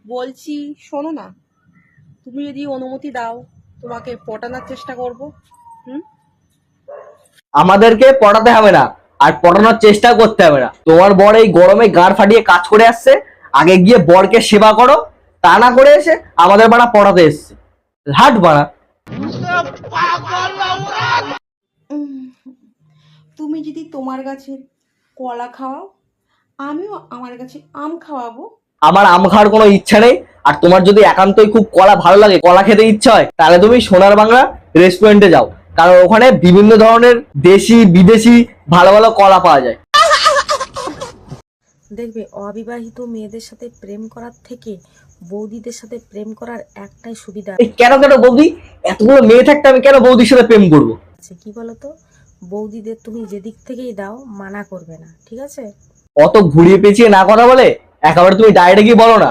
বলছি শোনো না, তুমি যদি অনুমতি দাও তোমাকে পটানোর চেষ্টা করব। হুম। আমাদেরকে পটাতে হবে না, আর পটানোর চেষ্টা করতে হবে না। তোমার বর এই গরমে গাঁড় ফাটিয়ে কাজ করে আসছে, আগে গিয়ে বরকে সেবা করো। তা না করে এসে আমাদের বাড়া পটাতে এসছে। হাট বাড়া। তুমি যদি তোমার গাছের কলা খাওয়াও, আমিও আমার গাছে আম খাওয়াবো। আমার আম খাওয়ার কোনো ইচ্ছা নেই। আর তোমার যদি একান্তই খুব কলা ভালো লাগে, কলা খেতে ইচ্ছা হয়, তাহলে তুমি সোনার বাংলা রেস্টুরেন্টে যাও। কারণ ওখানে বিভিন্ন ধরনের দেশি বিদেশি ভালো ভালো কলা পাওয়া যায়। দেখবে অবিবাহিত মেয়েদের সাথে প্রেম করার থেকে বৌদিদের সাথে প্রেম করার একটাই সুবিধা এই কেন কেন বৌদি, এতগুলো মেয়ে থাকতে আমি কেন বৌদির সাথে প্রেম করবো? আছে। কি বলতো, বৌদিদের তুমি যেদিক থেকেই দাও মানা করবে না, ঠিক আছে? অত ঘুরিয়ে পেঁচিয়ে না কথা বলে একেবারে তুমি ডাইরেক্ট গিয়ে বলো না